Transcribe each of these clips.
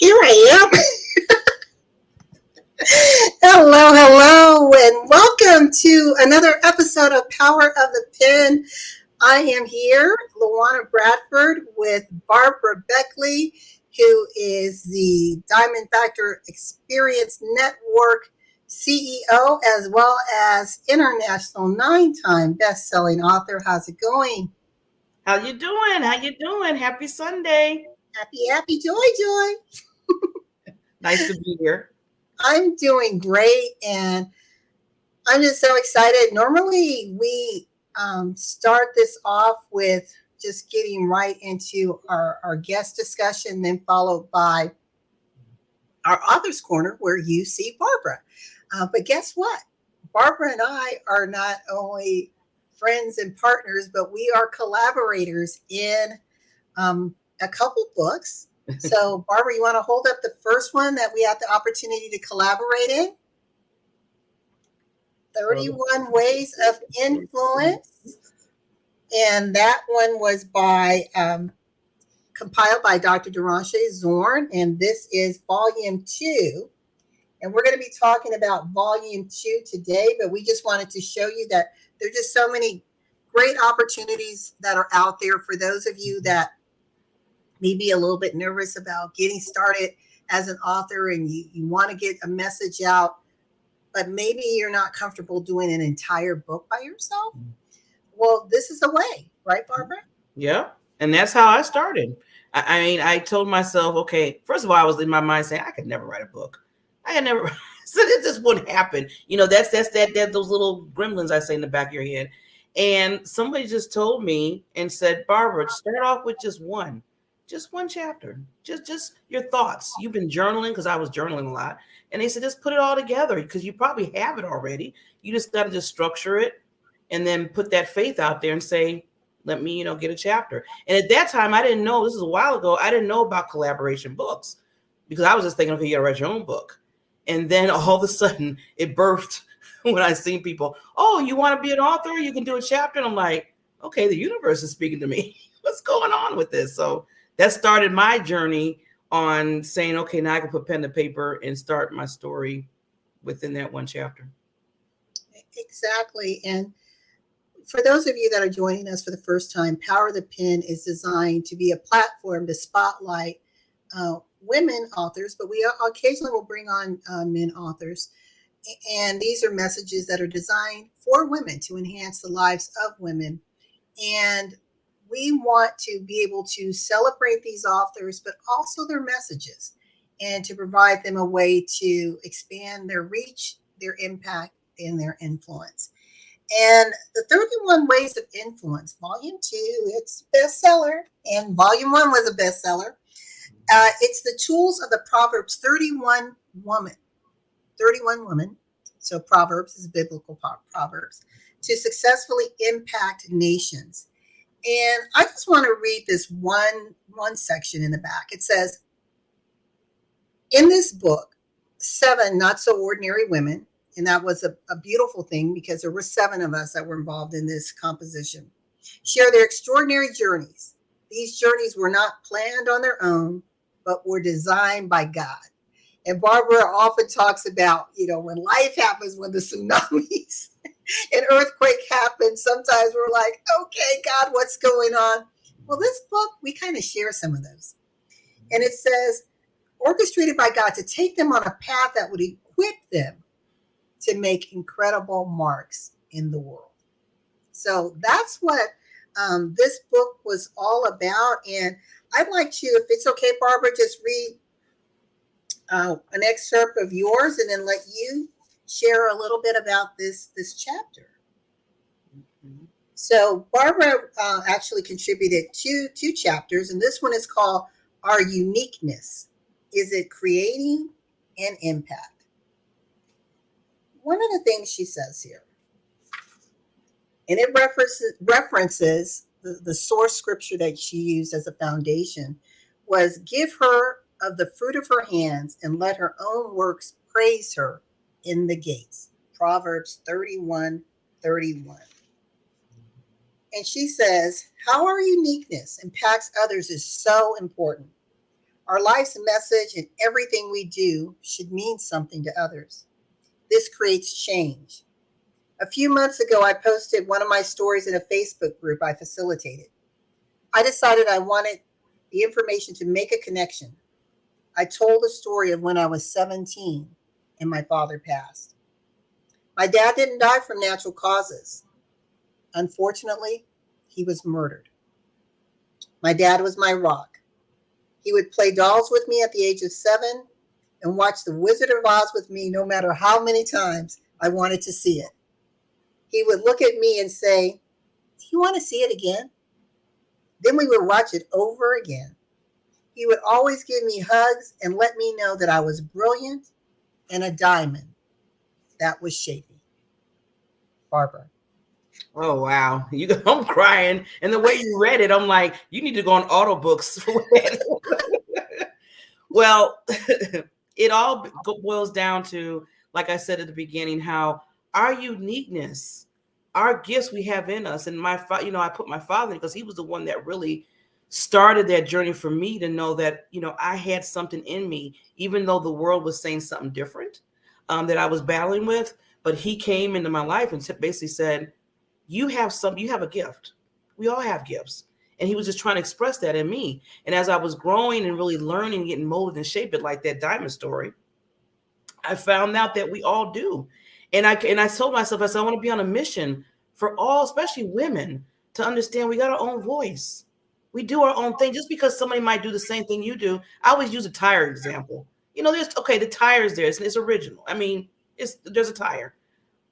Here I am. Hello, and welcome to another episode of Power of the Pen. I am here, LaWanna Bradford, with Barbara Beckley, who is the Diamond Factor Experience Network CEO, as well as international 9-time best-selling author. How's it going? How you doing? Happy Sunday. Happy, joy. Nice to be here. I'm doing great, and I'm just so excited. Normally, we start this off with just getting right into our guest discussion, then followed by our author's corner where you see Barbara. But guess what? Barbara and I are not only friends and partners, but we are collaborators in a couple books. So, Barbara, you want to hold up the first one that we had the opportunity to collaborate in? 31 Ways of Influence. And that one was compiled by Dr. Derashay Zorn. And this is volume 2. And we're going to be talking about volume 2 today. But we just wanted to show you that there are just so many great opportunities that are out there for those of you that may be a little bit nervous about getting started as an author and you want to get a message out, but maybe you're not comfortable doing an entire book by yourself. Well, this is a way, right, Barbara? Yeah. And that's how I started. I mean, I told myself, okay, first of all, I was in my mind saying I could never write a book. I had never, so this just wouldn't happen. You know, that's those little gremlins I say in the back of your head. And somebody just told me and said, Barbara, start off with just one chapter, just your thoughts. You've been journaling, because I was journaling a lot. And they said, just put it all together because you probably have it already. You just got to just structure it and then put that faith out there and say, let me, get a chapter. And at that time, I didn't know, this is a while ago, I didn't know about collaboration books because I was just thinking, okay, you got to write your own book. And then all of a sudden it birthed when I seen people, oh, you want to be an author? You can do a chapter. And I'm like, okay, the universe is speaking to me. What's going on with this? So that started my journey on saying, okay, now I can put pen to paper and start my story within that one chapter. Exactly. And for those of you that are joining us for the first time, Power of the Pen is designed to be a platform to spotlight women authors, but we occasionally will bring on men authors. And these are messages that are designed for women to enhance the lives of women. And we want to be able to celebrate these authors, but also their messages, and to provide them a way to expand their reach, their impact, and their influence. And the 31 Ways of Influence, Volume 2, it's a bestseller, and Volume 1 was a bestseller. It's the tools of the Proverbs 31 woman. So Proverbs is biblical Proverbs to successfully impact nations. And I just want to read this one section in the back. It says, in this book, 7 not so ordinary women, and that was a beautiful thing because there were 7 of us that were involved in this composition, share their extraordinary journeys. These journeys were not planned on their own, but were designed by God. And Barbara often talks about, when life happens, when the tsunamis and earthquake happens, sometimes we're like, okay, God, what's going on? Well, this book, we kind of share some of those. And it says, orchestrated by God to take them on a path that would equip them to make incredible marks in the world. So that's what this book was all about. And I'd like to, if it's okay, Barbara, just read an excerpt of yours and then let you share a little bit about this chapter. Mm-hmm. So Barbara actually contributed two chapters, and this one is called Our Uniqueness. Is it creating an impact? One of the things she says here, and it references the source scripture that she used as a foundation, was give her of the fruit of her hands and let her own works praise her in the gates. Proverbs 31:31. And she says, how our uniqueness impacts others is so important. Our life's message and everything we do should mean something to others. This creates change. A few months ago, I posted one of my stories in a Facebook group I facilitated. I decided I wanted the information to make a connection. I told the story of when I was 17 and my father passed. My dad didn't die from natural causes. Unfortunately, he was murdered. My dad was my rock. He would play dolls with me at the age of 7 and watch The Wizard of Oz with me no matter how many times I wanted to see it. He would look at me and say, "Do you want to see it again?" Then we would watch it over again. He would always give me hugs and let me know that I was brilliant and a diamond that was shaping. Barbara. Oh wow, I'm crying, and the way you read it, I'm like, you need to go on auto books for that. Well, it all boils down to, like I said at the beginning, how our uniqueness, our gifts we have in us, and I put my father in because he was the one that really started that journey for me to know that I had something in me, even though the world was saying something different that I was battling with. But he came into my life and basically said, you have a gift. We all have gifts. And he was just trying to express that in me. And as I was growing and really learning, getting molded and shaped, like that diamond story, I found out that we all do. And I told myself, I said, I want to be on a mission for all, especially women, to understand we got our own voice. We do our own thing. Just because somebody might do the same thing you do, I always use a tire example. The tire is there. It's original. I mean, there's a tire.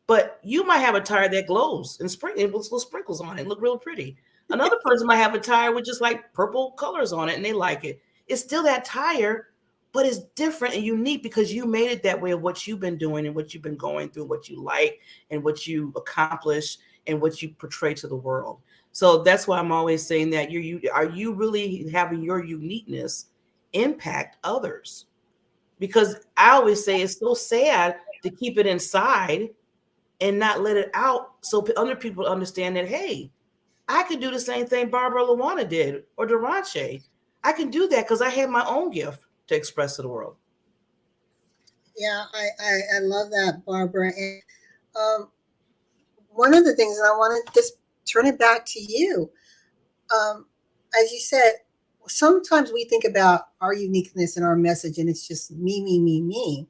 But you might have a tire that glows and with little sprinkles on it and look real pretty. Another person might have a tire with just like purple colors on it and they like it. It's still that tire, but it's different and unique because you made it that way of what you've been doing and what you've been going through, what you like and what you accomplish and what you portray to the world. So that's why I'm always saying that are you really having your uniqueness impact others? Because I always say it's so sad to keep it inside and not let it out so other people understand that, hey, I can do the same thing Barbara LaWanna did or Derashay. I can do that because I have my own gift to express to the world. Yeah, I love that, Barbara. And one of the things, and I want to just turn it back to you, as you said, sometimes we think about our uniqueness and our message, and it's just me, me, me, me.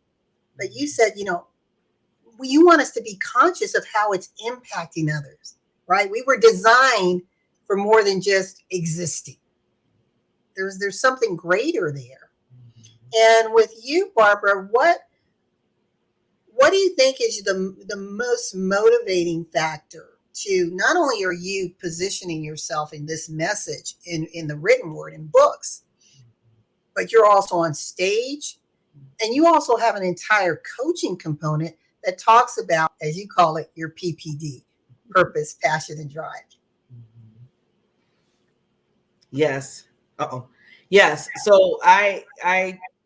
But you said, you want us to be conscious of how it's impacting others, right? We were designed for more than just existing. There's something greater there. And with you, Barbara, what do you think is the most motivating factor to not only are you positioning yourself in this message in the written word in books, but you're also on stage and you also have an entire coaching component that talks about, as you call it, your PPD, purpose, passion, and drive. Yes. Yes. So I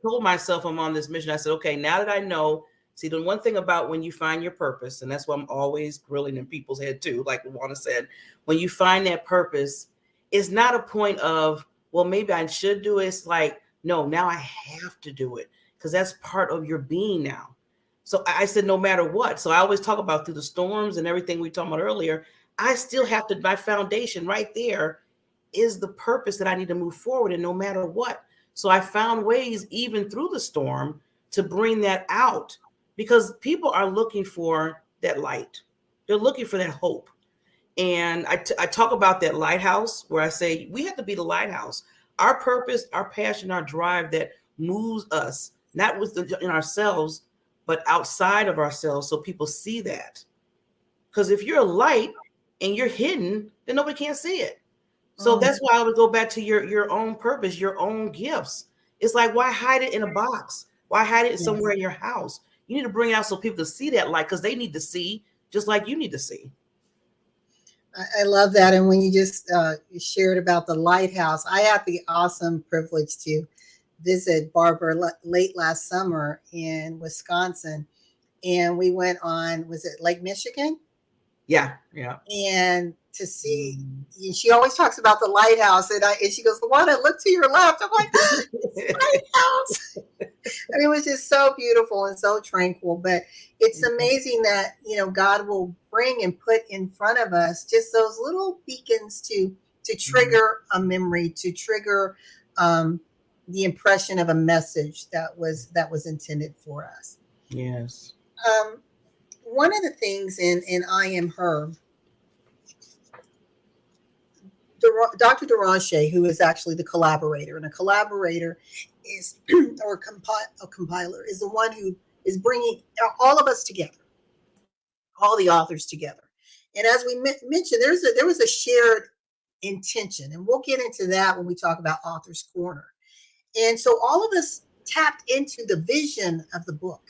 told myself I'm on this mission. I said, okay, now that I know, see, the one thing about when you find your purpose, and that's what I'm always grilling in people's head too, like LaWanna said, when you find that purpose, it's not a point of, well, maybe I should do it. It's like, no, now I have to do it because that's part of your being now. So I said, no matter what. So I always talk about through the storms and everything we talked about earlier, I still have to, my foundation right there is the purpose that I need to move forward in no matter what. So I found ways even through the storm to bring that out because people are looking for that light. They're looking for that hope. And I talk about that lighthouse where I say we have to be the lighthouse. Our purpose, our passion, our drive that moves us, not in ourselves, but outside of ourselves so people see that. Because if you're a light and you're hidden, then nobody can see it. So that's why I would go back to your own purpose, your own gifts. It's like, why hide it in a box? Why hide it somewhere in your house? You need to bring it out so people to see that light because they need to see just like you need to see. I love that. And when you just shared about the lighthouse, I had the awesome privilege to visit Barbara late last summer in Wisconsin. And we went on, was it Lake Michigan? Yeah, yeah. And to see, she always talks about the lighthouse, and she goes, LaWanna, look to your left. I'm like, it's the lighthouse. I mean, it was just so beautiful and so tranquil. But it's amazing that, God will bring and put in front of us just those little beacons to trigger a memory, to trigger the impression of a message that was intended for us. Yes. Um, One of the things in I Am Her, Dr. Derashay, who is actually the collaborator, and a collaborator is, or a compiler, is the one who is bringing all of us together, all the authors together. And as we mentioned, there was a shared intention, and we'll get into that when we talk about Author's Corner. And so all of us tapped into the vision of the book.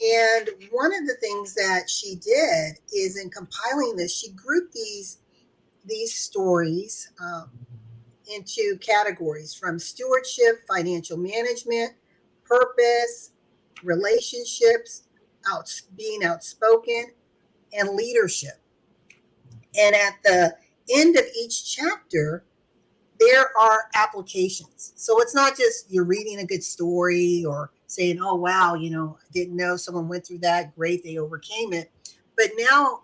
And one of the things that she did is, in compiling this, she grouped these stories into categories from stewardship, financial management, purpose, relationships, being outspoken, and leadership. And at the end of each chapter, there are applications. So it's not just you're reading a good story or saying, oh, wow, I didn't know someone went through that. Great, they overcame it. But now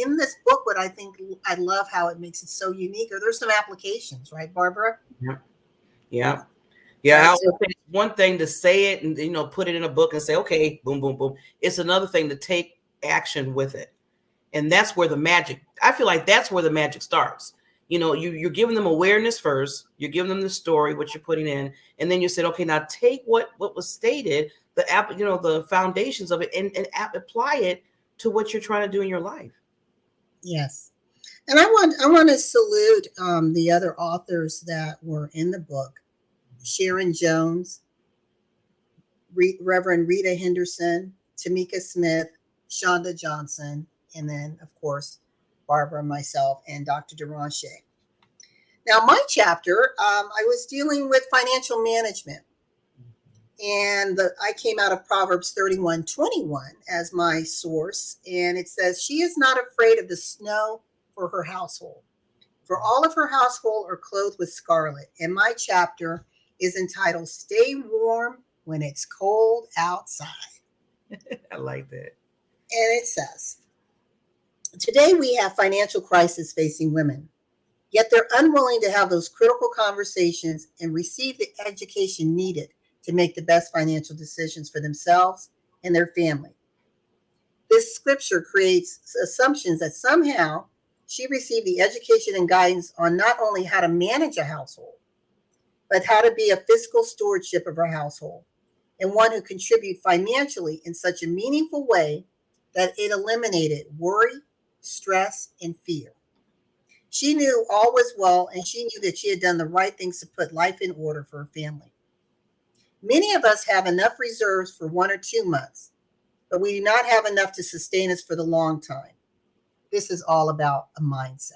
in this book, what I love how it makes it so unique, or there's some applications, right, Barbara? Yeah. Yeah. Yeah, I Right. always say it's one thing to say it and put it in a book and say, okay, boom, boom, boom. It's another thing to take action with it. And that's where the magic, I feel like that's where the magic starts. You're giving them awareness first, you're giving them the story, what you're putting in, and then you said, okay, now take what was stated, the foundations of it, and apply it to what you're trying to do in your life. Yes. And I want to salute the other authors that were in the book: Sharon Jones, Reverend Rita Henderson, Tamika Smith, Shonda Johnson, and then, of course, Barbara, myself, and Dr. Derashay. Now, my chapter, I was dealing with financial management. And I came out of Proverbs 31:21 as my source. And it says, she is not afraid of the snow for her household, for all of her household are clothed with scarlet. And my chapter is entitled, Stay Warm When It's Cold Outside. I like that. And it says, today we have financial crisis facing women, yet they're unwilling to have those critical conversations and receive the education needed to make the best financial decisions for themselves and their family. This scripture creates assumptions that somehow she received the education and guidance on not only how to manage a household, but how to be a fiscal stewardship of her household, and one who contribute financially in such a meaningful way that it eliminated worry, stress, and fear. She knew all was well, and she knew that she had done the right things to put life in order for her family. Many of us have enough reserves for 1 or 2 months, but we do not have enough to sustain us for the long time. This is all about a mindset.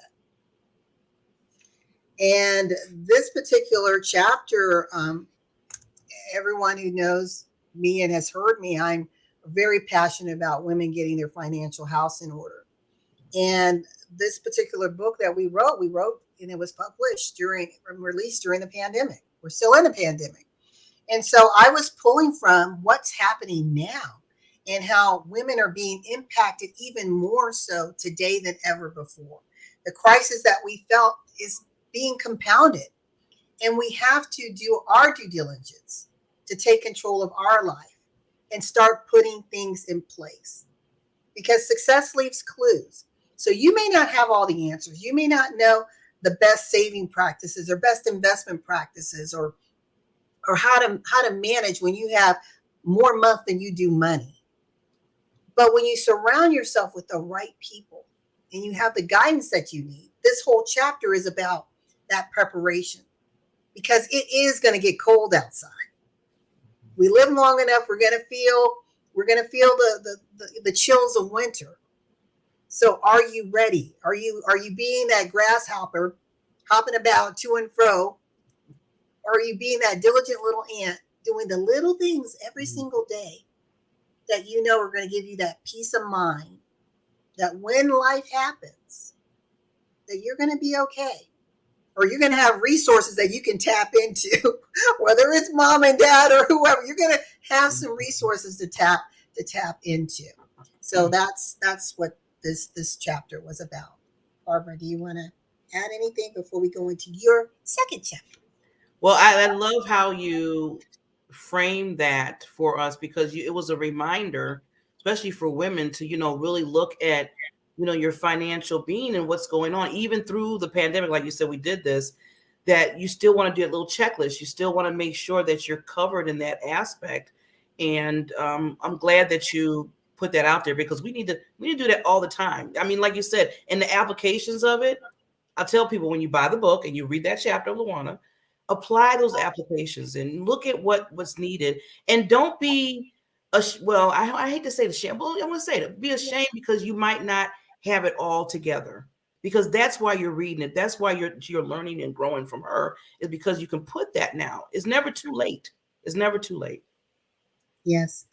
And this particular chapter, everyone who knows me and has heard me, I'm very passionate about women getting their financial house in order. And this particular book that we wrote, and it was published released during the pandemic. We're still in the pandemic. And so I was pulling from what's happening now and how women are being impacted even more so today than ever before. The crisis that we felt is being compounded, and we have to do our due diligence to take control of our life and start putting things in place, because success leaves clues. So you may not have all the answers. You may not know the best saving practices or best investment practices, or how to manage when you have more month than you do money. But when you surround yourself with the right people and you have the guidance that you need, this whole chapter is about that preparation, because it is going to get cold outside. We live long enough, we're going to feel the chills of winter. So are you ready? Are you being that grasshopper hopping about to and fro? Or are you being that diligent little ant doing the little things every single day that you know are going to give you that peace of mind that when life happens, that you're going to be okay, or you're going to have resources that you can tap into, whether it's mom and dad or whoever. You're going to have some resources to tap into. So that's what this chapter was about. Barbara, do you want to add anything before we go into your second chapter? Well, I love how you frame that for us, because it was a reminder, especially for women, to really look at your financial being and what's going on, even through the pandemic. Like you said, we did this. That you still want to do a little checklist. You still want to make sure that you're covered in that aspect. And I'm glad that you put that out there, because we need to do that all the time. I mean, like you said, in the applications of it, I tell people, when you buy the book and you read that chapter of LaWanna, apply those applications and look at what's needed. And don't be well, I hate to say the shame, but I'm gonna say it. Be ashamed because you might not have it all together. Because that's why you're reading it. That's why you're learning and growing from her, is because you can put that now. It's never too late. It's never too late. Yes.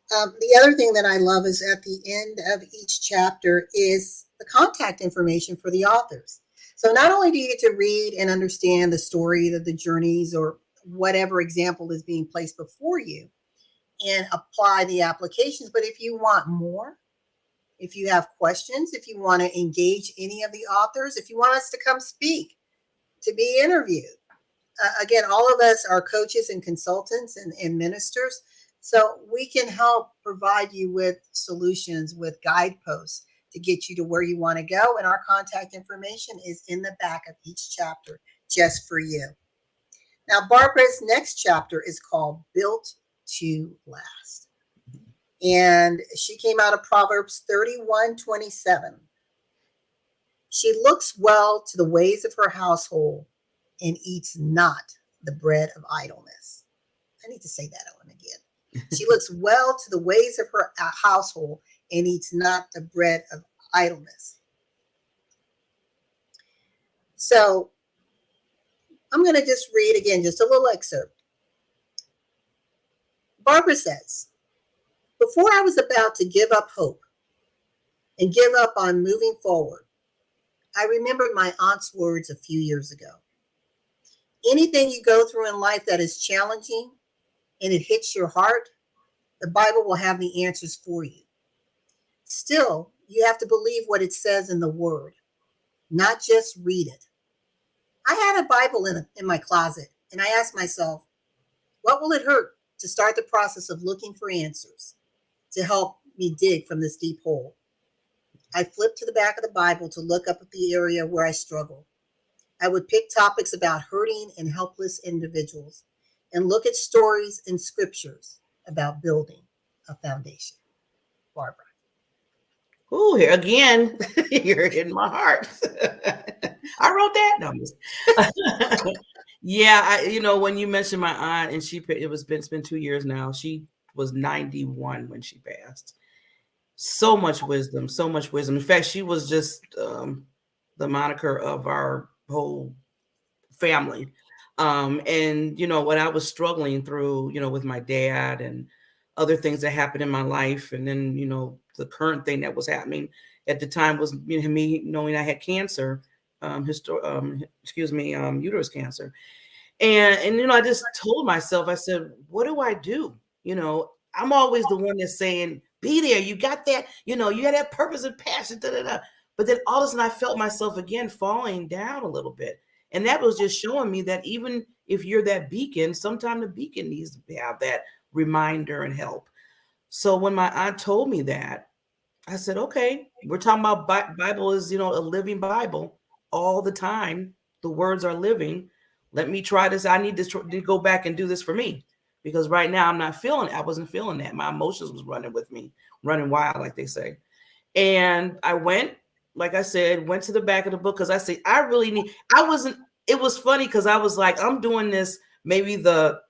The other thing that I love is at the end of each chapter is the contact information for the authors. So not only do you get to read and understand the story, the journeys, or whatever example is being placed before you, and apply the applications, but if you want more, if you have questions, if you want to engage any of the authors, if you want us to come speak, to be interviewed, again, all of us are coaches and consultants and ministers. So we can help provide you with solutions, with guideposts to get you to where you want to go. And our contact information is in the back of each chapter just for you. Now, Barbara's next chapter is called Built to Last. And she came out of Proverbs 31:27. She looks well to the ways of her household and eats not the bread of idleness. I need to say that one again. She looks well to the ways of her household and eats not the bread of idleness. So I'm going to just read again, just a little excerpt. Barbara says, before I was about to give up hope and give up on moving forward, I remembered my aunt's words a few years ago. Anything you go through in life that is challenging and it hits your heart, the Bible will have the answers for you. Still, you have to believe what it says in the Word, not just read it. I had a Bible in my closet, and I asked myself, what will it hurt to start the process of looking for answers to help me dig from this deep hole? I flipped to the back of the Bible to look up at the area where I struggled. I would pick topics about hurting and helpless individuals and look at stories and scriptures about building a foundation. Barbara. Oh, here again, you're hitting my heart. I wrote that. No, yeah, when you mentioned my aunt, and it's been 2 years now. She was 91 when she passed. So much wisdom, so much wisdom. In fact, she was just the moniker of our whole family. And what I was struggling through, with my dad and other things that happened in my life, and then the current thing that was happening at the time was me knowing I had cancer, uterus cancer. And I just told myself, I said, what do I do? I'm always the one that's saying, be there. You got that, you got that purpose and passion, da, da, da. But then all of a sudden I felt myself again falling down a little bit. And that was just showing me that even if you're that beacon, sometimes the beacon needs to have that reminder and help. So when my aunt told me that, I said, okay, we're talking about Bible is, a living Bible all the time. The words are living. Let me try this. I need to go back and do this for me, because right now I wasn't feeling that. My emotions was running with me, running wild, like they say. And I went, like I said, went to the back of the book, because I said, it was funny because I was like, I'm doing this, maybe the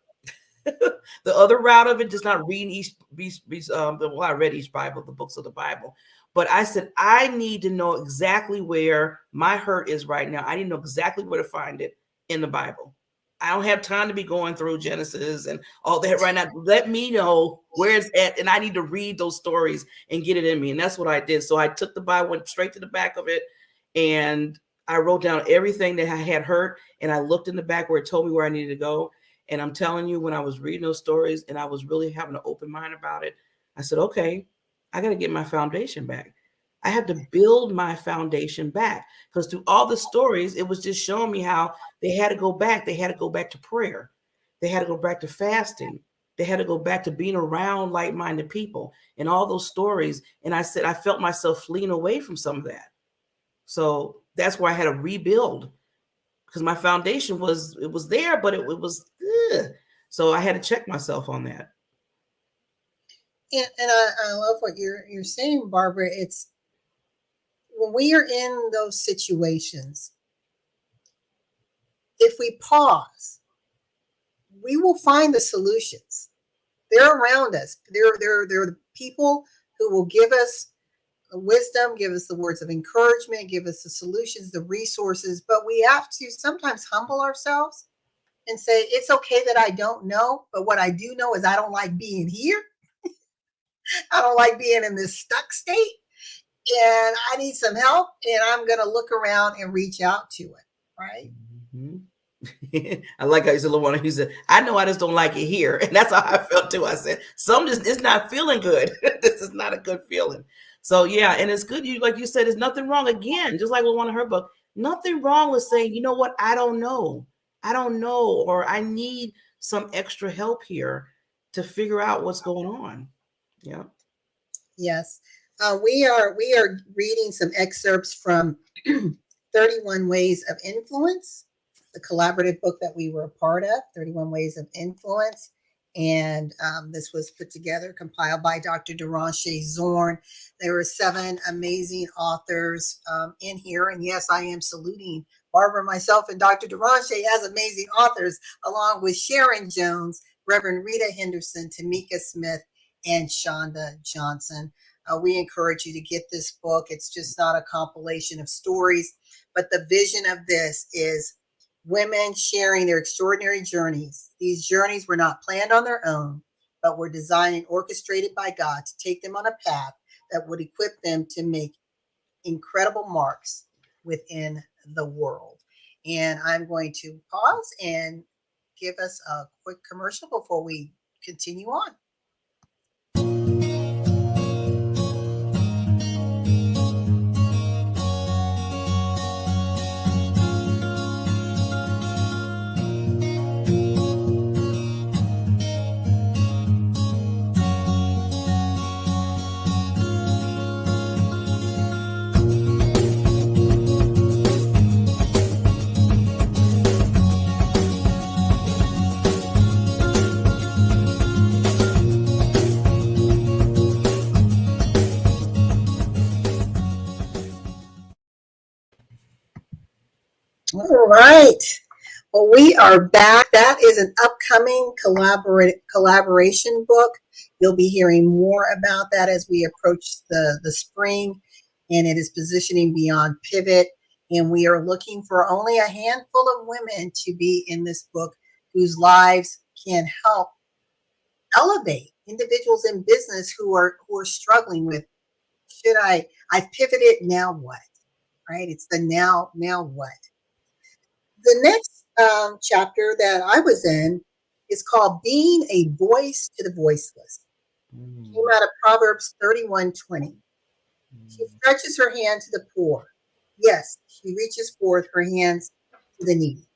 the other route of it, just not reading I read each Bible, the books of the Bible. But I said, I need to know exactly where my hurt is right now. I need to know exactly where to find it in the Bible. I don't have time to be going through Genesis and all that right now. Let me know where it's at, and I need to read those stories and get it in me. And that's what I did. So I took the Bible, went straight to the back of it, and I wrote down everything that I had heard, and I looked in the back where it told me where I needed to go. And I'm telling you, when I was reading those stories and I was really having an open mind about it, I said, okay, I got to get my foundation back. I had to build my foundation back, because through all the stories, it was just showing me how they had to go back. They had to go back to prayer. They had to go back to fasting. They had to go back to being around like-minded people and all those stories. And I said, I felt myself fleeing away from some of that. So that's why I had to rebuild, because my foundation was there, but it was so I had to check myself on that. And I love what you're saying, Barbara. It's when we are in those situations, if we pause, we will find the solutions. They're around us. They're the people who will give us wisdom, give us the words of encouragement, give us the solutions, the resources. But we have to sometimes humble ourselves and say, it's okay that I don't know, but what I do know is I don't like being here. I don't like being in this stuck state, and I need some help, and I'm going to look around and reach out to it, right? Mm-hmm. I like how you said, LaWanna. He said, I know I just don't like it here. And that's how I felt too. I said, some just, it's not feeling good. This is not a good feeling. So yeah, and it's good. You, like you said, there's nothing wrong, again, just like LaWanna, her book, nothing wrong with saying, you know what, I don't know. I don't know, or I need some extra help here to figure out what's going on. Yeah. Yes. We are reading some excerpts from 31 Ways of Influence, the collaborative book that we were a part of, 31 Ways of Influence. And this was put together, compiled by Dr. Derashay Zorn. There were 7 amazing authors in here. And yes, I am saluting Barbara, myself, and Dr. Derashay as amazing authors, along with Sharon Jones, Reverend Rita Henderson, Tamika Smith, and Shonda Johnson. We encourage you to get this book. It's just not a compilation of stories, but the vision of this is women sharing their extraordinary journeys. These journeys were not planned on their own, but were designed and orchestrated by God to take them on a path that would equip them to make incredible marks within the world. And I'm going to pause and give us a quick commercial before we continue on. All right. Well, we are back. That is an upcoming collaboration book. You'll be hearing more about that as we approach the spring, and it is positioning beyond pivot. And we are looking for only a handful of women to be in this book whose lives can help elevate individuals in business who are struggling with, should I pivoted, now what? Right? It's the now what? The next chapter that I was in is called Being a Voice to the Voiceless. Came out of Proverbs 31:20. She stretches her hand to the poor. Yes, she reaches forth her hands to the needy.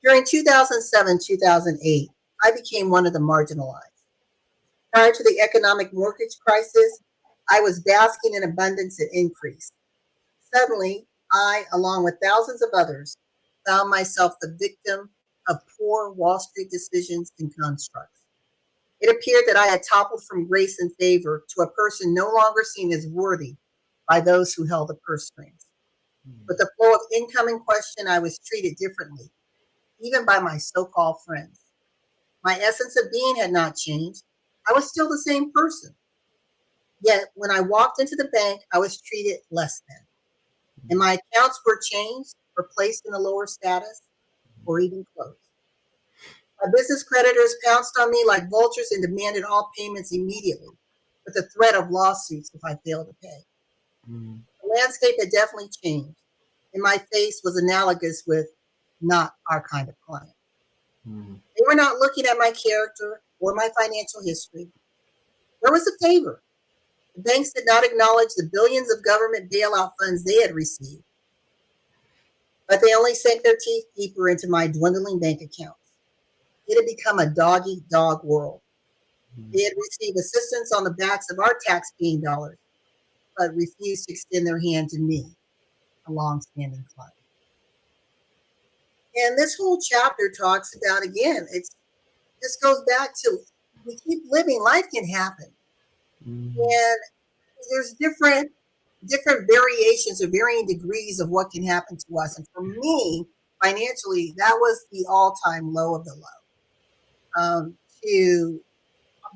During 2007, 2008, I became one of the marginalized. Prior to the economic mortgage crisis, I was basking in abundance and increase. Suddenly, I, along with thousands of others, found myself the victim of poor Wall Street decisions and constructs. It appeared that I had toppled from grace and favor to a person no longer seen as worthy by those who held the purse strings. With the flow of income in question, I was treated differently, even by my so-called friends. My essence of being had not changed. I was still the same person. Yet, when I walked into the bank, I was treated less than. And my accounts were changed or placed in a lower status. or even close. My business creditors pounced on me like vultures and demanded all payments immediately, with the threat of lawsuits if I failed to pay. Mm. The landscape had definitely changed, and my face was analogous with not our kind of client. Mm. They were not looking at my character or my financial history. There was a favor. The banks did not acknowledge the billions of government bailout funds they had received, but they only sank their teeth deeper into my dwindling bank accounts. It had become a dog-eat-dog world. They had received assistance on the backs of our tax-paying dollars, but refused to extend their hand to me, a long-standing client. And this whole chapter talks about, again, this goes back to we keep living, life can happen. Mm. And there's different variations or varying degrees of what can happen to us. And for me, financially, that was the all-time low of the low. To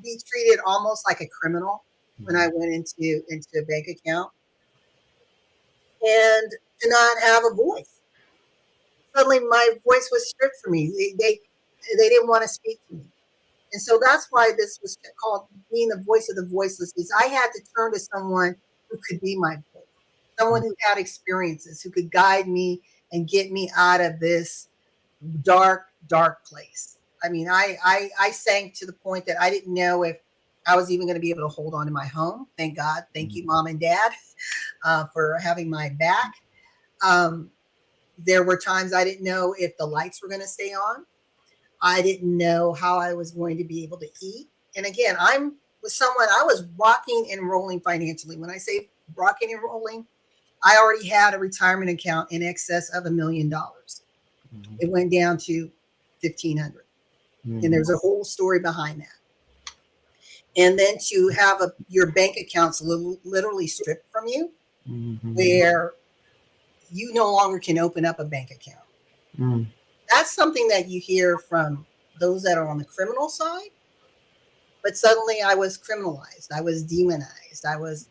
be treated almost like a criminal when I went into a bank account and to not have a voice. Suddenly, my voice was stripped from me. They didn't want to speak to me. And so that's why this was called being the voice of the voiceless, is I had to turn to someone who could be my voice, someone who had experiences, who could guide me and get me out of this dark place. I mean, I sank to the point that I didn't know if I was even going to be able to hold on to my home. Thank God. Thank you, Mom and Dad, for having my back. Um, there were times I didn't know if the lights were going to stay on. I didn't know how I was going to be able to eat. And again, I'm with someone, I was rocking and rolling financially. When I say rocking and rolling, I already had a retirement account in excess of $1 million. It went down to 1,500. And there's a whole story behind that. And then to have your bank accounts literally stripped from you, where you no longer can open up a bank account. Mm. That's something that you hear from those that are on the criminal side. But suddenly I was criminalized. I was demonized. I was,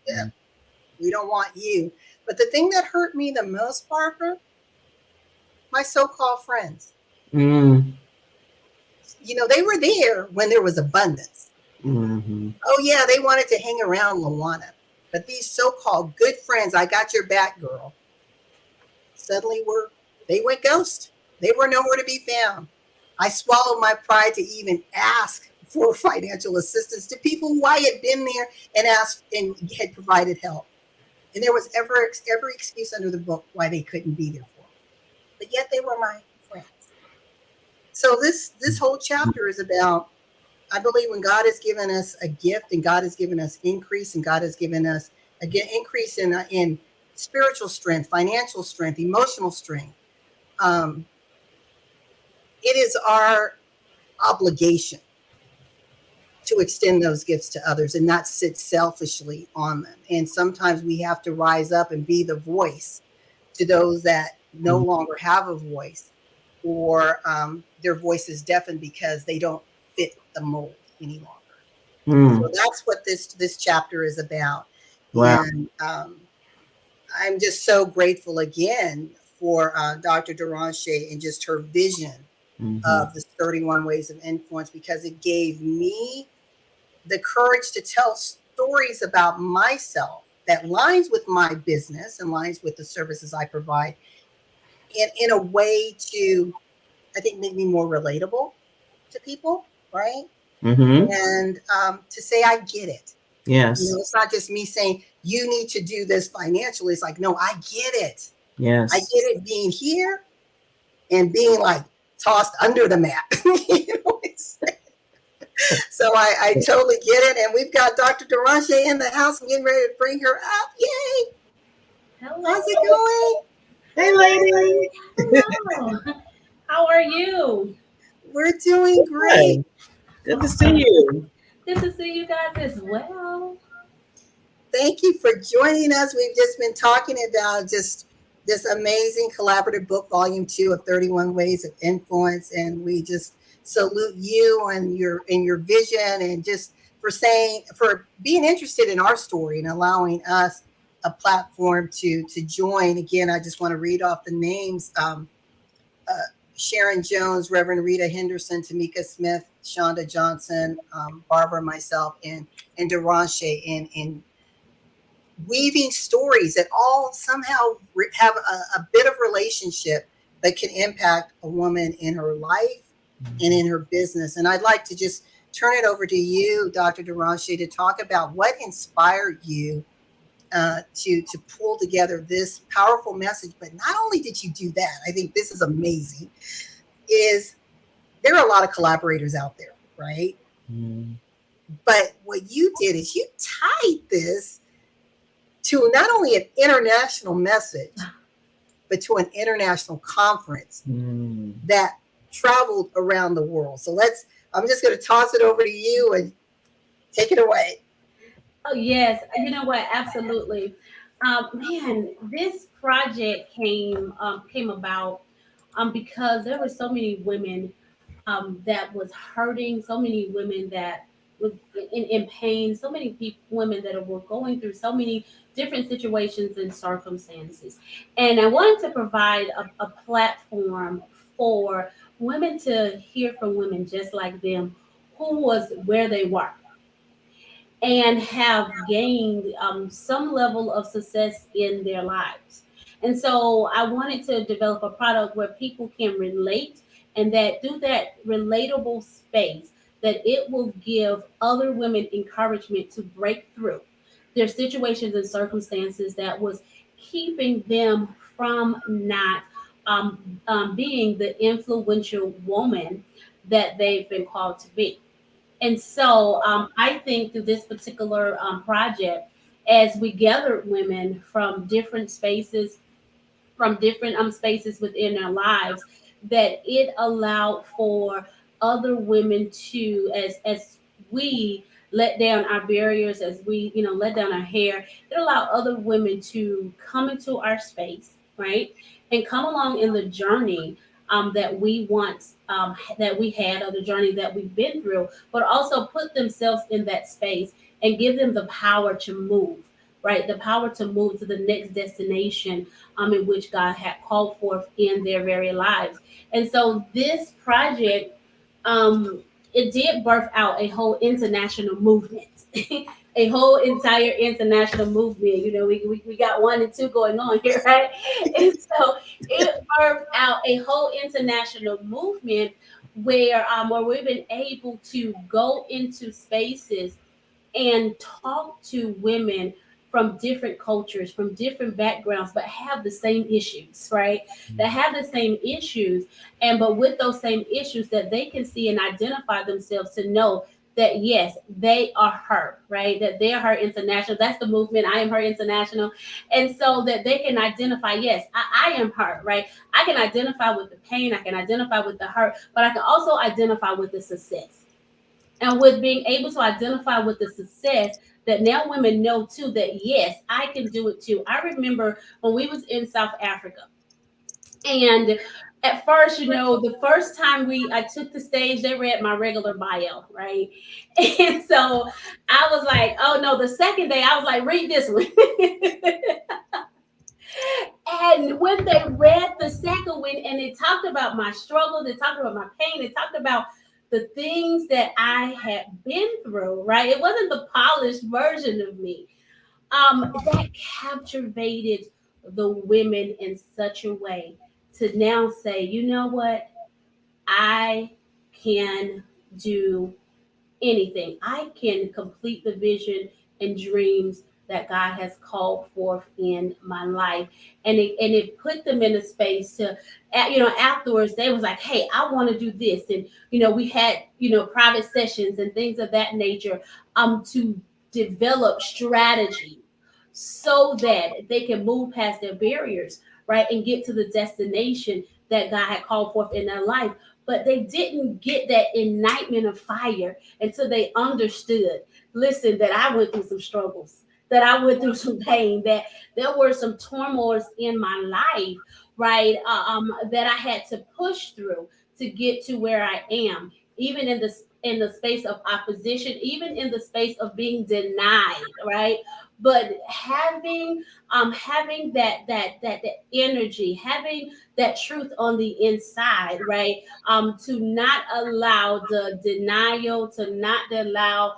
we don't want you. But the thing that hurt me the most, Parker, my so-called friends. Mm. You know, they were there when there was abundance. Mm-hmm. Oh, yeah, they wanted to hang around LaWanna. But these so-called good friends, I got your back, girl, suddenly they went ghost. They were nowhere to be found. I swallowed my pride to even ask for financial assistance to people who I had been there and asked and had provided help. And there was every excuse under the book why they couldn't be there for me. But yet they were my friends. So this whole chapter is about, I believe, when God has given us a gift and God has given us increase and God has given us again increase in spiritual strength, financial strength, emotional strength. It is our obligation to extend those gifts to others and not sit selfishly on them. And sometimes we have to rise up and be the voice to those that no longer have a voice, or their voice is deafened because they don't fit the mold any longer. So that's what this chapter is about. Wow. And I'm just so grateful again for Dr. Derashay and just her vision of the 31 Ways of Influence, because it gave me the courage to tell stories about myself that lines with my business and lines with the services I provide in a way to, I think, make me more relatable to people, right? Mm-hmm. And to say, I get it. Yes. You know, it's not just me saying, you need to do this financially. It's like, no, I get it. Yes. I get it being here and being like tossed under the mat. You know, so I totally get it. And we've got Dr. Derashay in the house. I'm getting ready to bring her up. Yay. Hello. How's it going? Hey, lady. Hello. How are you? We're doing great. Good to see you. Good to see you guys as well. Thank you for joining us. We've just been talking about just this amazing collaborative book, volume 2 of 31 Ways of Influence. And we just salute you and your vision, and just for being interested in our story and allowing us a platform to join. Again, I just want to read off the names. Sharon Jones, Reverend Rita Henderson, Tamika Smith, Shonda Johnson, Barbara, myself, and Derashay, in weaving stories that all somehow have a bit of relationship that can impact a woman in her life and in her business. And I'd like to just turn it over to you, Dr. Derashay, to talk about what inspired you to pull together this powerful message. But not only did you do that, I think this is amazing. Is there are a lot of collaborators out there, right? Mm. But what you did is you tied this to not only an international message, but to an international conference that traveled around the world. So I'm just going to toss it over to you and take it away. Oh yes, you know what? Absolutely. Man, this project came about because there were so many women that was hurting, so many women that was in pain, so many women that were going through so many different situations and circumstances. And I wanted to provide a platform for women to hear from women just like them who was where they were and have gained some level of success in their lives. And so I wanted to develop a product where people can relate and that through that relatable space that it will give other women encouragement to break through their situations and circumstances that was keeping them from not being the influential woman that they've been called to be. And so I think through this particular project, as we gathered women from different spaces, from different spaces within our lives, that it allowed for other women to, as we let down our barriers, as we let down our hair, it allowed other women to come into our space, right, and come along in the journey that we once that we had, or the journey that we've been through, but also put themselves in that space and give them the power to move, right, the power to move to the next destination in which God had called forth in their very lives. And so this project, it did birth out a whole international movement, a whole entire international movement. We got one and two going on here, right? And so it birthed out a whole international movement where we've been able to go into spaces and talk to women from different cultures, from different backgrounds, but have the same issues, right? That have the same issues, and but with those same issues that they can see and identify themselves to know that yes, they are her, right? That they are her international. That's the movement. I am her international. And so that they can identify, yes, I am her, right? I can identify with the pain, I can identify with the hurt, but I can also identify with the success. And with being able to identify with the success, that now women know too that yes, I can do it too. I remember when we was in South Africa, and at first, the first time I took the stage, they read my regular bio, right? And so I was like, oh no, the second day I was like, read this one. And when they read the second one and it talked about my struggle, they talked about my pain, they talked about the things that I had been through, right? It wasn't the polished version of me. That captivated the women in such a way to now say, you know what? I can do anything. I can complete the vision and dreams that God has called forth in my life. And it put them in a space to, afterwards they was like, hey, I want to do this. And, we had, private sessions and things of that nature to develop strategy so that they can move past their barriers, right, and get to the destination that God had called forth in their life. But they didn't get that ignitement of fire until they understood, listen, that I went through some struggles, that I went through some pain, that there were some turmoils in my life, right, that I had to push through to get to where I am, even in the space of opposition, even in the space of being denied, right? but having that energy, having that truth on the inside, right? To not allow the denial, to not allow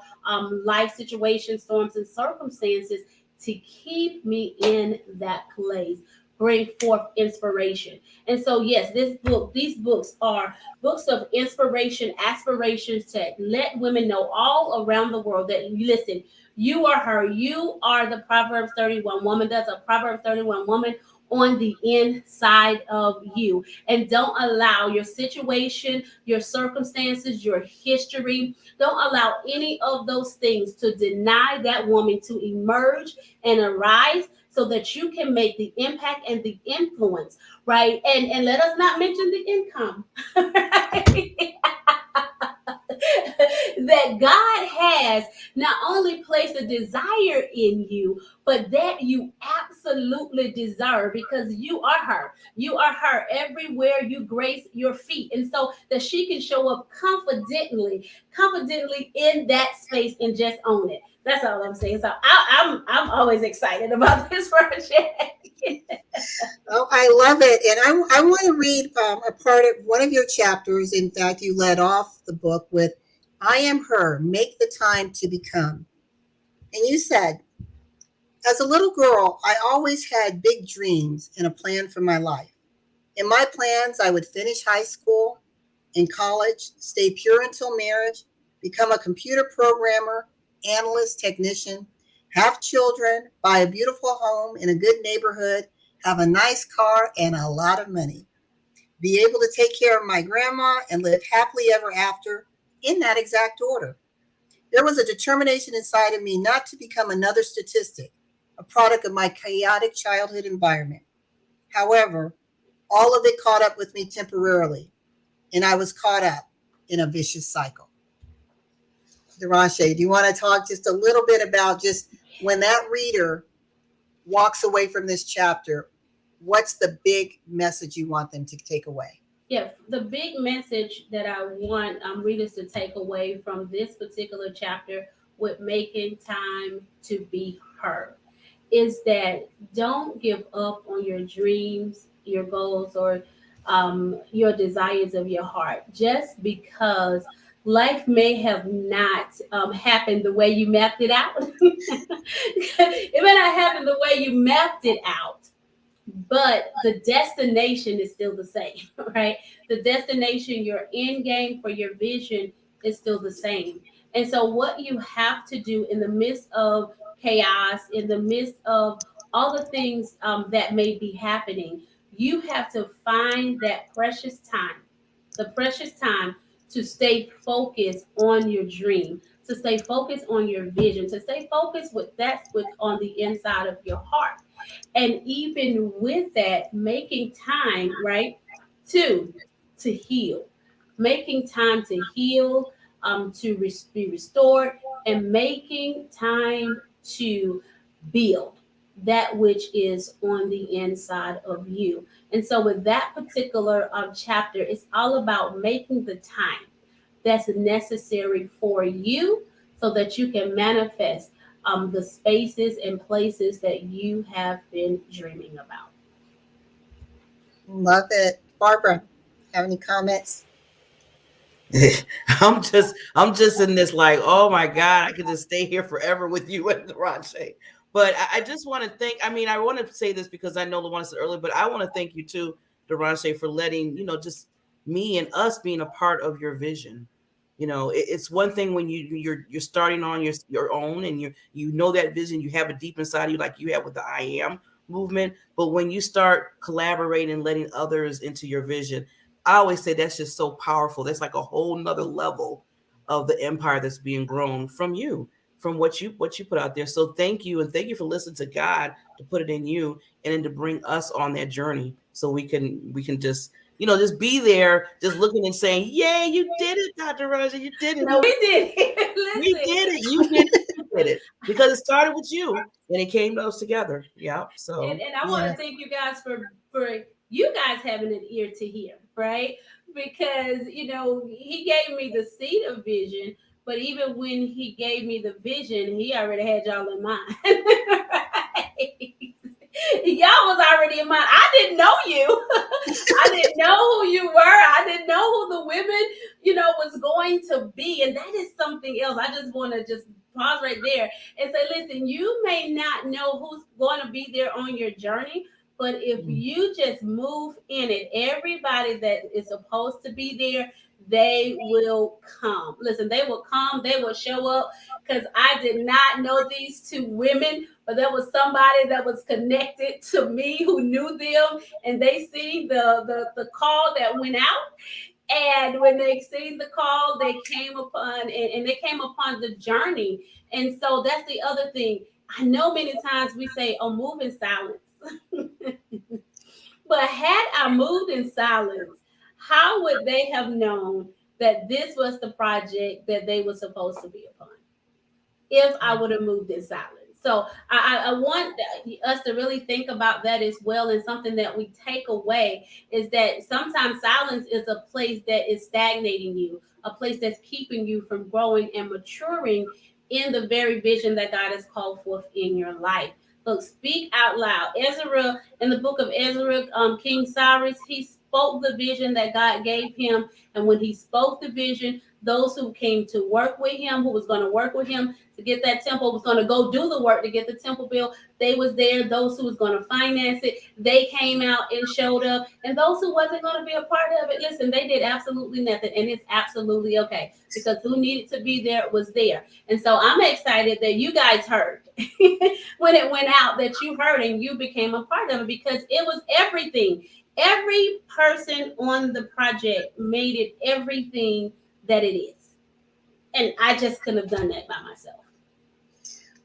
life situations, storms, and circumstances to keep me in that place, bring forth inspiration. And so, yes, these books are books of inspiration, aspirations to let women know all around the world that, listen, you are her. You are the Proverbs 31 woman. There's a Proverbs 31 woman on the inside of you. And don't allow your situation, your circumstances, your history, don't allow any of those things to deny that woman to emerge and arise so that you can make the impact and the influence, right? And let us not mention the income. Right? That God has not only placed a desire in you, but that you absolutely deserve, because you are her. You are her everywhere you grace your feet. And so that she can show up confidently in that space and just own it. That's all I'm saying. So I'm always excited about this project. Oh, I love it. And I want to read a part of one of your chapters. In fact, you led off the book with, I am her, make the time to become. And you said, as a little girl, I always had big dreams and a plan for my life. In my plans, I would finish high school and college, stay pure until marriage, become a computer programmer, analyst, technician, have children, buy a beautiful home in a good neighborhood, have a nice car and a lot of money, be able to take care of my grandma and live happily ever after, in that exact order. There was a determination inside of me not to become another statistic, a product of my chaotic childhood environment. However, all of it caught up with me temporarily, and I was caught up in a vicious cycle. Derashay, do you want to talk just a little bit about just when that reader walks away from this chapter, what's the big message you want them to take away? Yeah, the big message that I want readers to take away from this particular chapter with making time to be heard is that don't give up on your dreams, your goals, or your desires of your heart just because life may have not happened the way you mapped it out. It may not happen the way you mapped it out, but the destination is still the same, right? The destination, your end game for your vision is still the same. And so, what you have to do in the midst of chaos, in the midst of all the things that may be happening, you have to find that precious time, the precious time to stay focused on your dream, to stay focused on your vision, to stay focused with that's what's on the inside of your heart. And even with that, making time, right, to heal, making time to heal, be restored, and making time to build that which is on the inside of you. And so with that particular chapter, it's all about making the time that's necessary for you so that you can manifest the spaces and places that you have been dreaming about. Love it. Barbara, have any comments? I'm just in this like, oh my God, I could just stay here forever with you and Rache. But I just want to thank, I mean, I want to say this because I know LaWanna said earlier, but I want to thank you too, Derashay, for letting, just me and us being a part of your vision. It's one thing when you're starting on your own and you know that vision, you have it deep inside of you, like you have with the I Am movement. But when you start collaborating and letting others into your vision, I always say that's just so powerful. That's like a whole nother level of the empire that's being grown from you, from what you put out there. So thank you, and thank you for listening to God to put it in you, and then to bring us on that journey, so we can just be there, just looking and saying, "Yay, you did it, Dr. Roger, you did it. No, we did We it. did it. You did it. You did it." Because it started with you, and it came to us together. Yeah. Listen. So And I want to Yes. thank you guys for you guys having an ear to hear, right? Because he gave me the seed of vision, But even when he gave me the vision, he already had y'all in mind. Right? Y'all was already in mind. I didn't know you. I didn't know who you were. I didn't know who the women, was going to be. And that is something else. I just want to just pause right there and say, listen, you may not know who's going to be there on your journey, but if you just move in it, everybody that is supposed to be there, they will come. Listen, they will come, they will show up, because I did not know these two women, but there was somebody that was connected to me who knew them, and they see the call that went out. And when they seen the call, they came upon, and they came upon the journey. And so that's the other thing. I know many times we say, oh, move in silence. But had I moved in silence, how would they have known that this was the project that they were supposed to be upon if I would have moved in silence? So I want us to really think about that as well. And something that we take away is that sometimes silence is a place that is stagnating you, a place that's keeping you from growing and maturing in the very vision that God has called forth in your life. Look, speak out loud. Ezra, in the book of Ezra, King Cyrus, he spoke the vision that God gave him. And when he spoke the vision, those who came to work with him, who was going to work with him to get that temple, was going to go do the work to get the temple built, they was there. Those who was going to finance it, they came out and showed up. And those who wasn't going to be a part of it, listen, they did absolutely nothing. And it's absolutely okay, because who needed to be there was there. And so I'm excited that you guys heard when it went out, that you heard and you became a part of it, because it was everything. Every person on the project made it everything that it is. And I just couldn't have done that by myself.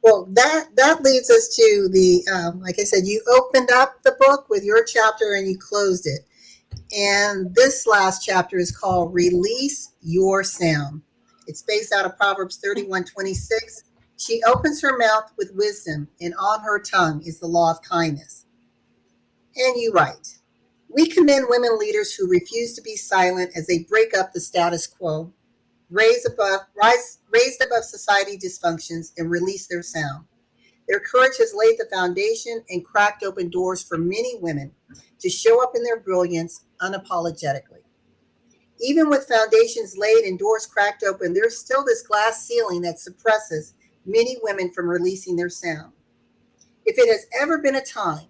Well, that leads us to the like I said, you opened up the book with your chapter and you closed it. And this last chapter is called Release Your Sound. It's based out of Proverbs 31:26. She opens her mouth with wisdom, and on her tongue is the law of kindness. And you write, we commend women leaders who refuse to be silent as they break up the status quo, raised above society dysfunctions, and release their sound. Their courage has laid the foundation and cracked open doors for many women to show up in their brilliance unapologetically. Even with foundations laid and doors cracked open, there's still this glass ceiling that suppresses many women from releasing their sound. If it has ever been a time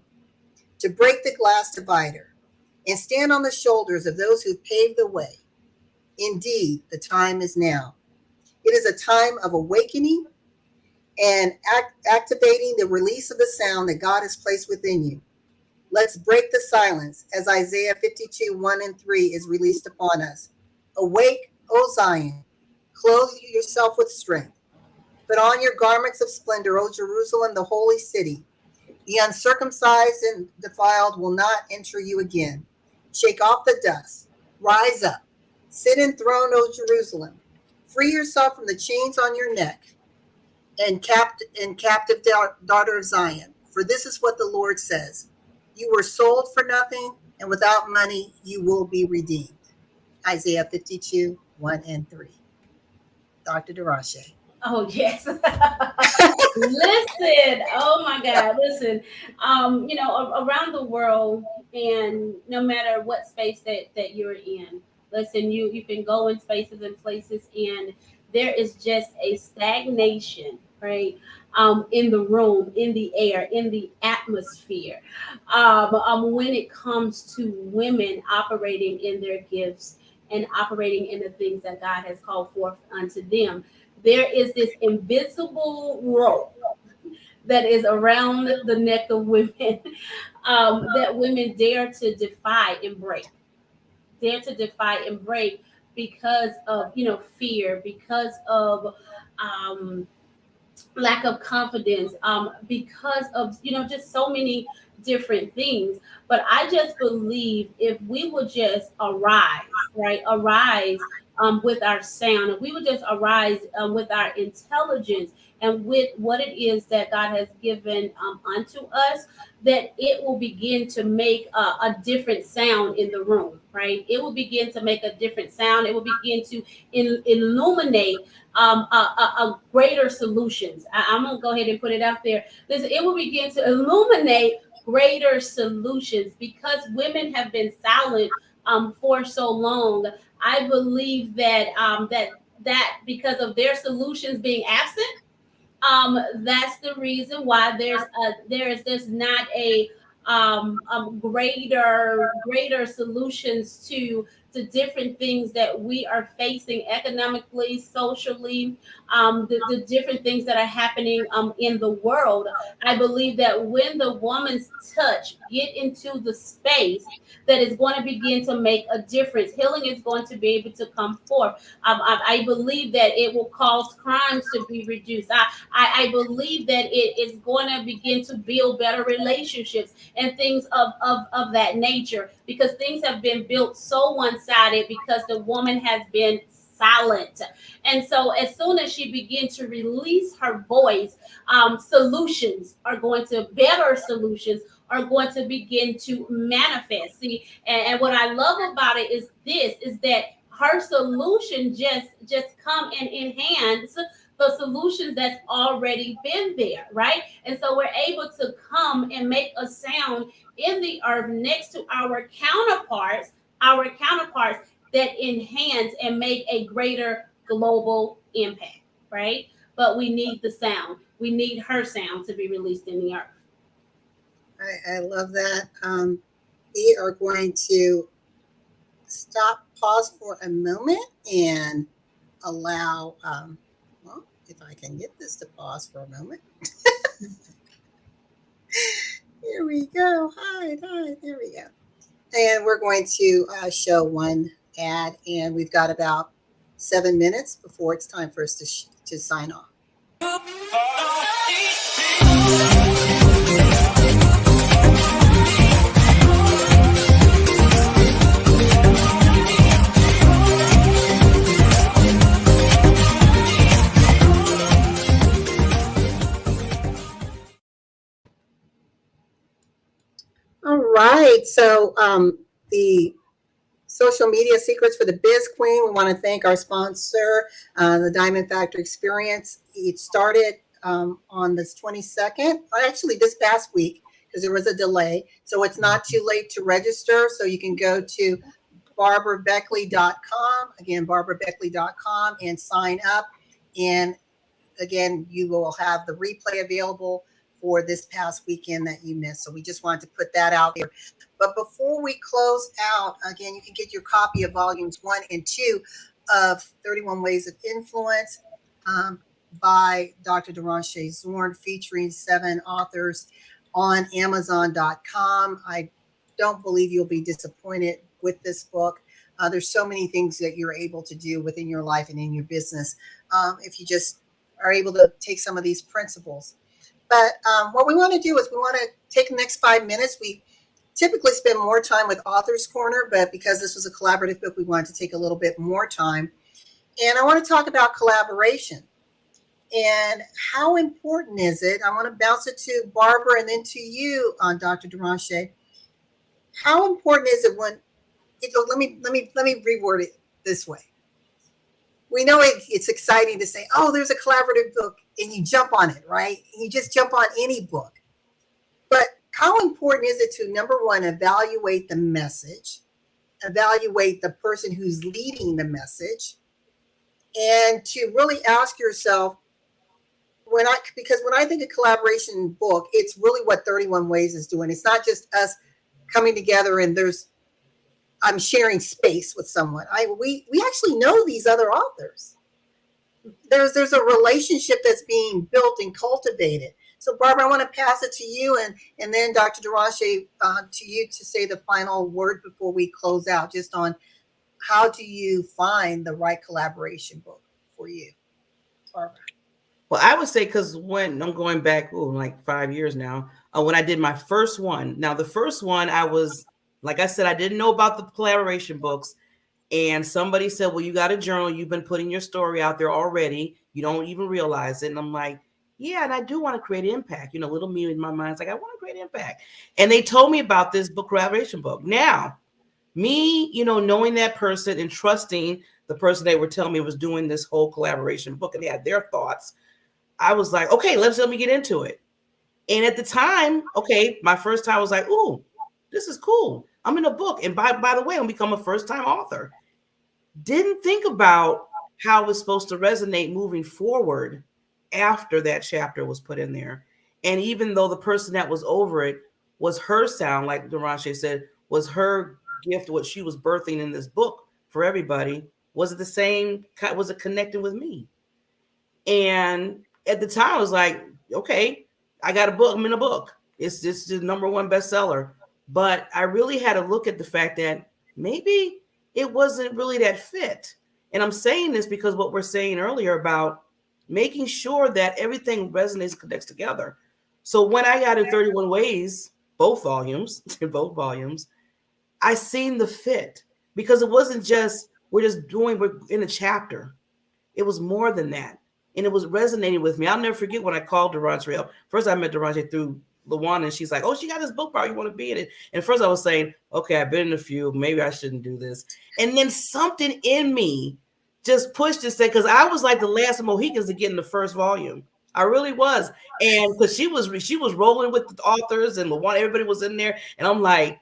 to break the glass divider and stand on the shoulders of those who paved the way, indeed, the time is now. It is a time of awakening and activating the release of the sound that God has placed within you. Let's break the silence as Isaiah 52:1-3 is released upon us. Awake, O Zion, clothe yourself with strength. Put on your garments of splendor, O Jerusalem, the holy city. The uncircumcised and defiled will not enter you again. Shake off the dust. Rise up. Sit enthroned, O Jerusalem. Free yourself from the chains on your neck and captive daughter of Zion. For this is what the Lord says. You were sold for nothing, and without money you will be redeemed. Isaiah 52:1-3. Dr. Derashay. Oh, yes. Listen, oh my God, listen. Around the world, and no matter what space that you're in, listen, you can go in spaces and places, and there is just a stagnation, right? In the room, in the air, in the atmosphere. When it comes to women operating in their gifts and operating in the things that God has called forth unto them, there is this invisible rope that is around the neck of women, that women dare to defy and break, because of fear, because of lack of confidence, because of just so many different things. But I just believe if we would just arise, right, arise with our sound, and we would just arise with our intelligence and with what it is that God has given unto us, that it will begin to make a different sound in the room, right? It will begin to make a different sound. It will begin to illuminate a greater solutions. I'm gonna go ahead and put it out there. Listen, it will begin to illuminate greater solutions because women have been silent for so long. I believe that that because of their solutions being absent, that's the reason why there's not a greater solutions to different things that we are facing economically, socially, the different things that are happening in the world. I believe that when the woman's touch get into the space, that is going to begin to make a difference. Healing is going to be able to come forth. I believe that it will cause crimes to be reduced. I believe that it is going to begin to build better relationships and things of that nature, because things have been built so one-sided because the woman has been silent. And so as soon as she begins to release her voice, solutions are going to better solutions are going to begin to manifest. See, and what I love about it is this is that her solution just come and enhance the solutions that's already been there, right? And so we're able to come and make a sound in the earth next to our counterparts that enhance and make a greater global impact, right? But we need the sound. We need her sound to be released in the earth. I love that. We are going to pause for a moment and allow, well, if I can get this to pause for a moment. Here we go. Hi. There we go. And we're going to show one ad, and we've got about 7 minutes before it's time for us to sign off. All right. So the social media secrets for the Biz Queen. We want to thank our sponsor, the Diamond Factor Experience. It started on this 22nd, actually this past week, because there was a delay. So it's not too late to register. So you can go to barbarabeckley.com, again, barbarabeckley.com, and sign up. And again, you will have the replay available for this past weekend that you missed. So we just wanted to put that out there. But before we close out, again, you can get your copy of volumes 1 and 2 of 31 Ways of Influence by Dr. Derashay Zorn, featuring 7 authors on Amazon.com. I don't believe you'll be disappointed with this book. There's so many things that you're able to do within your life and in your business if you just are able to take some of these principles. But what we want to do is we want to take the next 5 minutes. We typically spend more time with Author's Corner, but because this was a collaborative book, we wanted to take a little bit more time. And I want to talk about collaboration and how important is it? I want to bounce it to Barbara and then to you, Dr. Derashay. How important is it when? Let me reword it this way. We know it's exciting to say, oh, there's a collaborative book, and you jump on it, right? You just jump on any book. But how important is it to, number one, evaluate the message, evaluate the person who's leading the message, and to really ask yourself, because when I think of collaboration book, it's really what 31 Ways is doing. It's not just us coming together and I'm sharing space with someone. We actually know these other authors. There's a relationship that's being built and cultivated. So Barbara, I want to pass it to you, and then Dr. Derashay, to you to say the final word before we close out, just on how do you find the right collaboration book for you, Barbara? Well, I would say, because when I'm going back, like 5 years now, when I did my first one. Now, the first one, I was, like I said, I didn't know about the collaboration books. And somebody said, well, you got a journal. You've been putting your story out there already. You don't even realize it. And I'm like, yeah, and I do want to create impact. Little me in my mind's like, I want to create impact. And they told me about this book collaboration book. Now, me, knowing that person and trusting the person they were telling me was doing this whole collaboration book and they had their thoughts, I was like, okay, let me get into it. And at the time, okay, my first time I was like, ooh, this is cool. I'm in a book. And by the way, I'm become a first-time author. Didn't think about how it was supposed to resonate moving forward after that chapter was put in there. And even though the person that was over it was her sound, like Derashay said, was her gift, what she was birthing in this book for everybody, was it the same? Was it connecting with me? And at the time, I was like, okay, I got a book. I'm in a book. It's just the #1 bestseller. But I really had to look at the fact that maybe it wasn't really that fit. And I'm saying this because what we're saying earlier about making sure that everything resonates and connects together. So when I got in 31 Ways, both volumes, I seen the fit because it wasn't just, we're in a chapter. It was more than that. And it was resonating with me. I'll never forget when I called Derashay up. First, I met Derashay through LaWanna, and she's like, oh, she got this book bar. You want to be in it? And first I was saying, okay, I've been in a few. Maybe I shouldn't do this. And then something in me just pushed and said, because I was like the last of Mohicans to get in the first volume. I really was. And because she was rolling with the authors and LaWanna, everybody was in there. And I'm like,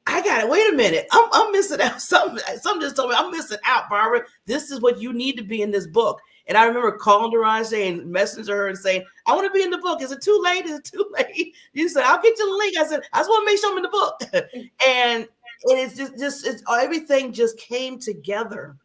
I got it. Wait a minute. I'm missing out. Something just told me I'm missing out, Barbara. This is what you need to be in this book. And I remember calling Derashay and messaging her and saying, I want to be in the book. Is it too late? Is it too late? You said, I'll get you the link. I said, I just want to make sure I'm in the book. and it's just everything just came together.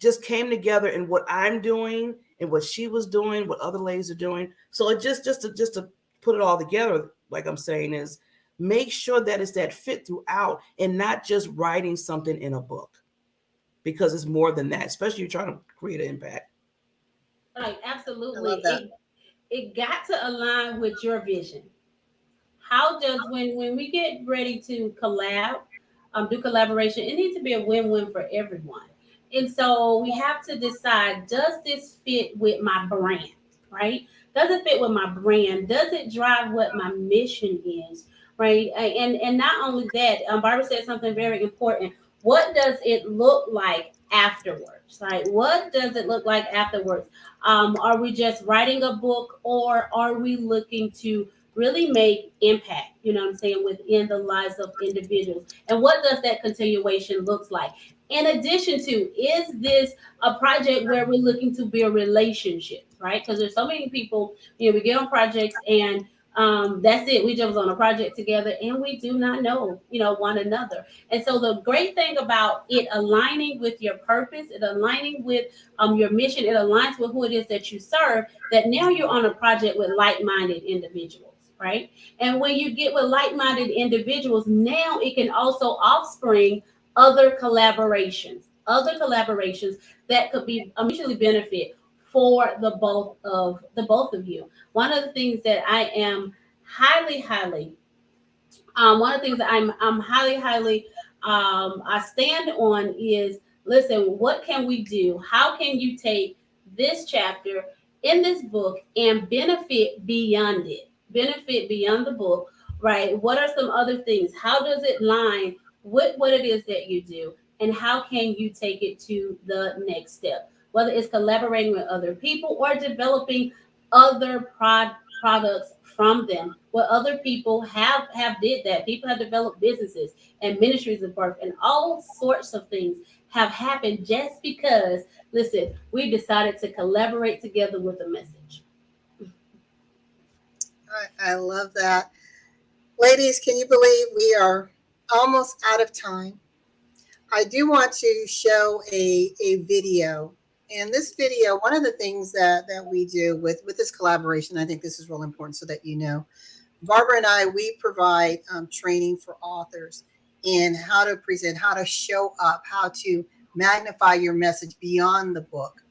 And what I'm doing and what she was doing, what other ladies are doing. So it just to put it all together, like I'm saying, is make sure that it's that fit throughout and not just writing something in a book, because it's more than that, especially if you're trying to create an impact. Right, absolutely. It got to align with your vision. How does when we get ready to do collaboration, it needs to be a win-win for everyone. And so we have to decide, does this fit with my brand, right? Does it fit with my brand? Does it drive what my mission is, right? And not only that, Barbara said something very important. What does it look like afterwards, right? What does it look like afterwards? Are we just writing a book, or are we looking to really make impact, what I'm saying, within the lives of individuals? And what does that continuation looks like? In addition to, is this a project where we're looking to build relationships, right? Because there's so many people, we get on projects and that's it. We just was on a project together and we do not know, one another. And so the great thing about it aligning with your purpose, it aligning with your mission, it aligns with who it is that you serve, that now you're on a project with like-minded individuals, right? And when you get with like-minded individuals, now it can also offspring other collaborations that could be mutually benefit for the both of you. One of the things that I am one of the things that I'm highly I stand on is, listen, what can we do? How can you take this chapter in this book and benefit beyond it? Benefit beyond the book, right? What are some other things? How does it line with what it is that you do? And how can you take it to the next step? Whether it's collaborating with other people or developing other products from them, where other people have did that. People have developed businesses and ministries of birth, and all sorts of things have happened just because, listen, we decided to collaborate together with a message. I love that. Ladies, can you believe we are almost out of time? I do want to show a video. And this video, one of the things that we do with this collaboration, I think this is real important so that you know, Barbara and I, we provide training for authors in how to present, how to show up, how to magnify your message beyond the book.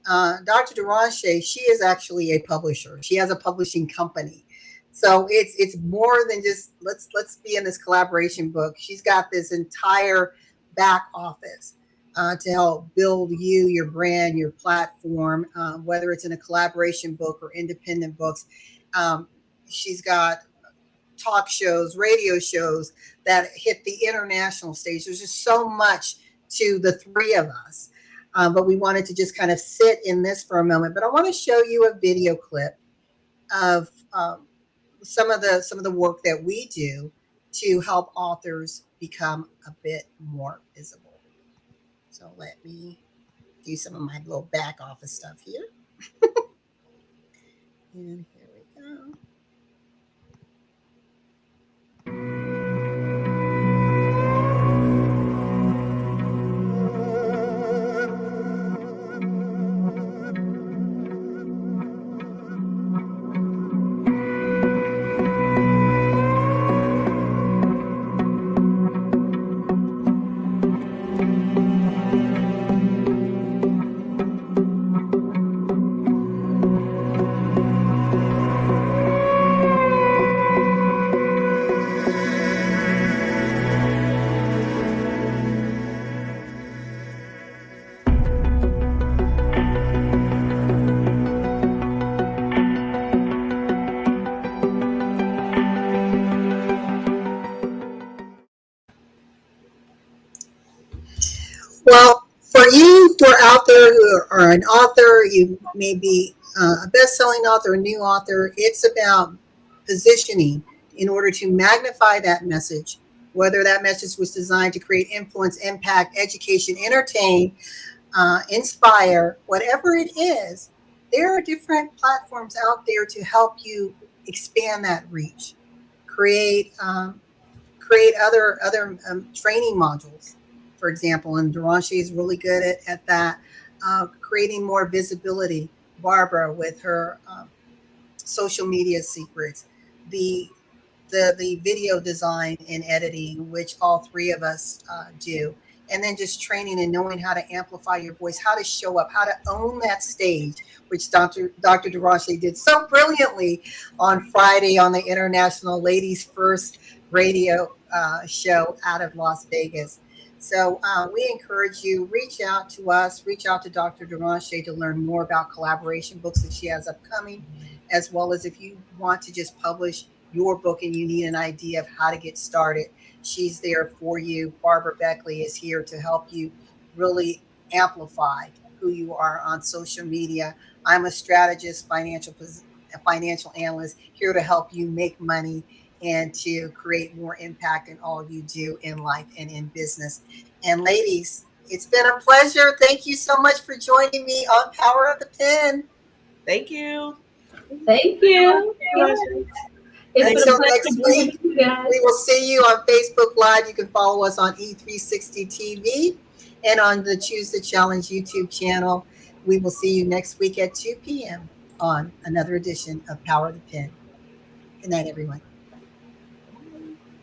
Dr. Derashay, she is actually a publisher. She has a publishing company. So it's more than just let's be in this collaboration book. She's got this entire back office to help build you, your brand, your platform, whether it's in a collaboration book or independent books. Um, she's got talk shows, radio shows that hit the international stage. There's just so much to the three of us. But we wanted to just kind of sit in this for a moment. But I want to show you a video clip of some of the work that we do to help authors become a bit more visible. So let me do some of my little back office stuff here. And here we go. Well, for you who are out there who are an author, you may be a best-selling author, a new author. It's about positioning in order to magnify that message, whether that message was designed to create influence, impact, education, entertain, inspire, whatever it is. There are different platforms out there to help you expand that reach, create create other training modules, for example. And Derashay is really good at that, creating more visibility. Barbara with her social media secrets, the the video design and editing, which all three of us do. And then just training and knowing how to amplify your voice, how to show up, how to own that stage, which Dr. Derashay did so brilliantly on Friday on the International Ladies First radio show out of Las Vegas. So we encourage you, reach out to us, reach out to Dr. Derashay to learn more about collaboration books that she has upcoming, as well as if you want to just publish your book and you need an idea of how to get started. She's there for you. Barbara Beckley is here to help you really amplify who you are on social media. I'm a strategist, financial analyst, here to help you make money and to create more impact in all you do in life and in business. And ladies, it's been a pleasure. Thank you so much for joining me on Power of the Pen. Thank you. Thank you. It's been a Until pleasure next to be week, with you guys. we will see you on Facebook Live. You can follow us on E360 TV and on the Choose the Challenge YouTube channel. We will see you next week at 2 p.m. on another edition of Power of the Pen. Good night, everyone.